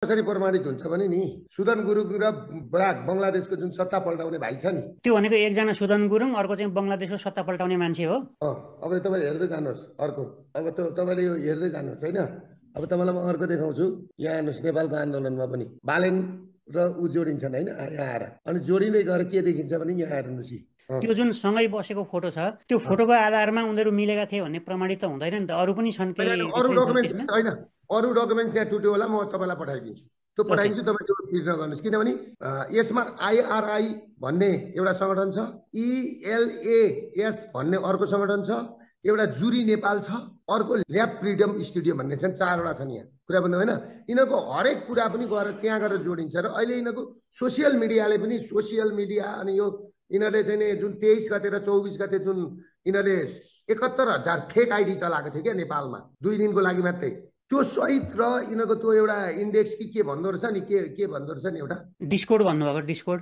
कसरी प्रमाणित हुन्छ भने नि सुदन गुरुङ र बराक बङ्गलादेशको जुन सत्ता पल्टाउने भाइ छ नि त्यो भनेको एकजना सुदन गुरुङ, अर्को चाहिँ बङ्गलादेशको सत्ता पल्टाउने मान्छे हो। अब तपाईँ हेर्दै जानुहोस् अर्को। अब त तपाईँले यो हेर्दै जानुहोस् होइन। अब तपाईँलाई म अर्को देखाउँछु। यहाँ हेर्नुहोस् नेपालको आन्दोलनमा पनि बालेन र ऊ जोडिन्छन् होइन यहाँ आएर। अनि जोडिँदै गएर के देखिन्छ भने यहाँ हेर्नुहोस् त्यो जुन सँगै बसेको फोटो छ, त्यो फोटोको आधारमा उनीहरू मिलेका थिए भन्ने प्रमाणित त हुँदैन नि त। अरू पनि छन् केही अरू डिफरेन्सहरू डकुमेन्ट्स त्यसमा? होइन, अरू डकुमेन्ट त्यहाँ टुट्यो होला, म तपाईँलाई पठाइदिन्छु। त्यो ओके। पठाइदिन्छु, तपाईँ त्यो फिल नगर्नुहोस्। किनभने यसमा आइआरआई भन्ने एउटा सङ्गठन छ, इएलएएस भन्ने अर्को सङ्गठन छ, एउटा जुरी नेपाल छ, अर्को ल्याब फ्रिडम स्टुडियो भन्ने छन्। चारवटा छन् यहाँ। कुरा भन्दा होइन, यिनीहरूको हरेक कुरा पनि गएर त्यहाँ गएर जोडिन्छ। र अहिले यिनीहरूको सोसियल मिडियाले पनि अनि यो यिनीहरूले चाहिँ नि जुन 23 गते र 24 गते जुन यिनीहरूले 71,000 फेक आइडी चलाएको थियो क्या नेपालमा 2 दिनको लागि मात्रै, त्यो सहित र यिनीहरूको त्यो एउटा इन्डेक्स के भन्दो रहेछ नि, के भन्दो रहेछ नि, एउटा डिस्कोड भन्नुभएको, डिस्कोड।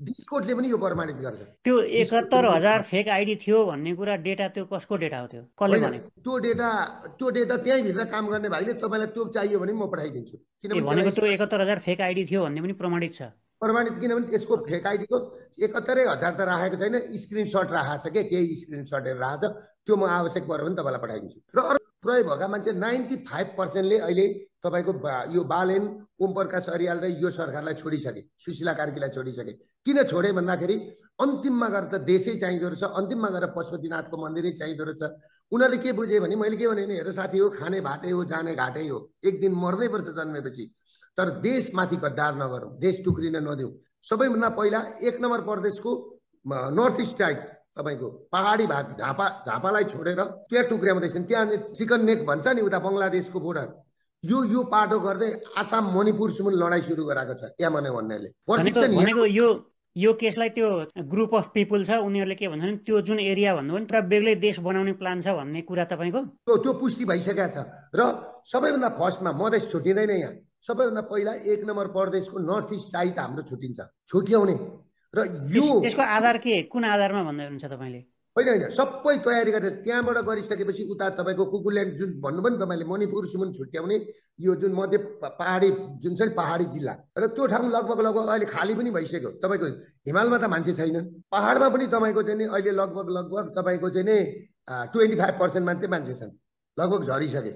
डिस्कोडले पनि यो प्रमाणित गर्छ। त्यो 71,000 फेक आइडी थियो भन्ने कुरा डेटा, त्यो कसको डेटा हो? त्यो कसले भनेको? त्यो डेटा त्यहीँभित्र काम गर्ने भाइले तपाईँलाई त्यो चाहियो भने म पठाइदिन्छु। भनेको त्यो 71,000 फेक आइडी थियो भन्ने पनि प्रमाणित छ। प्रमाणित, किनभने त्यसको फेक आइडीको 71,000 त राखेको छैन, स्क्रिनसट राखेको छ क्या, केही स्क्रिनसटहरू राखेको छ। त्यो म आवश्यक पऱ्यो भने तपाईँलाई पठाइदिन्छु। र अरू प्रयोग भएका मान्छे 95%ले अहिले तपाईँको यो बालेन, ओम प्रकाश अरियाल र यो सरकारलाई छोडिसके, सुशीला कार्कीलाई छोडिसके। किन छोडे भन्दाखेरि अन्तिममा गएर त देशै चाहिँदो रहेछ, अन्तिममा गएर पशुपतिनाथको मन्दिरै चाहिँदो रहेछ। उनीहरूले के बुझे भने, मैले के भने हेर साथी हो, खाने भातै हो, जाने घाटै हो, एक दिन मर्नै पर्छ जन्मेपछि। तर देशमाथि गद्दार नगरौँ, देश टुक्रिन नदेऊ। सबैभन्दा पहिला 1 नम्बर प्रदेशको नर्थ इस्ट साइड तपाईँको पहाडी भाग झापालाई छोडेर त्यहाँ टुक्र्याउँदैछन्। त्यहाँ चिकन नेक भन्छ नि, उता बङ्गलादेशको बोर्डर, यो पाटो गर्दै आसाम मणिपुरसम्म लडाइँ सुरु गराएको छ यामने भन्नेले। भनेको यो केसलाई त्यो ग्रुप अफ पिपुल छ, उनीहरूले के भन्छन्, त्यो जुन एरिया भन्नु भने पुरा बेग्लै देश बनाउने प्लान छ भन्ने कुरा तपाईँको त्यो पुष्टि भइसकेको छ। र सबैभन्दा फर्स्टमा मधेस छुटिँदैन। यहाँ सबैभन्दा पहिला 1 नम्बर प्रदेशको नर्थ इस्ट साइड हाम्रो छुट्याउने। र यो त्यसको आधार के, कुन आधारमा भन्दै हुनुहुन्छ तपाईँले? होइन, सबै तयारी गरेर त्यहाँबाट गरिसकेपछि उता तपाईँको कुकुरल्यान्ड जुन भन्नुभयो नि तपाईँले, मणिपुरसम्म छुट्याउने यो जुन मध्य पहाडी जुन छ नि पहाडी जिल्ला, र त्यो ठाउँ लगभग अहिले खाली पनि भइसक्यो। तपाईँको हिमालमा त मान्छे छैनन्, पहाडमा पनि तपाईँको चाहिँ नि अहिले लगभग तपाईँको चाहिँ नि 25% मात्रै मान्छे छन्, लगभग झरिसके।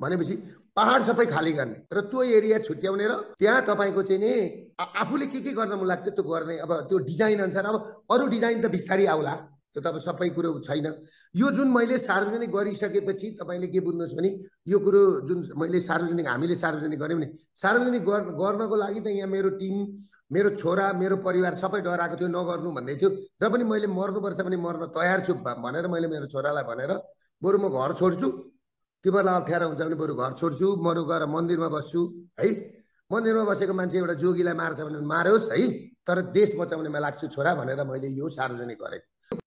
भनेपछि पहाड सबै खाली गर्ने र त्यो एरिया छुट्याउने र त्यहाँ तपाईँको चाहिँ नि आफूले के गर्न मन लाग्छ त्यो गर्ने। अब त्यो डिजाइन अनुसार, अब अरू डिजाइन त बिस्तारै आउला, त्यो त अब सबै कुरो छैन। यो जुन मैले सार्वजनिक गरिसकेपछि तपाईँले के बुझ्नुहोस् भने, यो कुरो जुन हामीले सार्वजनिक गऱ्यौँ नि, सार्वजनिक गर्नको लागि त यहाँ मेरो टिम, मेरो छोरा, मेरो परिवार सबै डराएको थियो, नगर्नु भन्दै थियो। र पनि मैले मर्नुपर्छ भने मर्न तयार छु भनेर मैले मेरो छोरालाई भनेर बरु म घर छोड्छु, तिमीहरूलाई अप्ठ्यारो हुन्छ भने बरु घर छोड्छु, म गएर मन्दिरमा बस्छु है। मन्दिरमा बसेको मान्छे एउटा जोगीलाई मार्छ भने मारोस् है, तर देश बचाउनेमा लाग्छु छोरा भनेर मैले यो सार्वजनिक गरेको।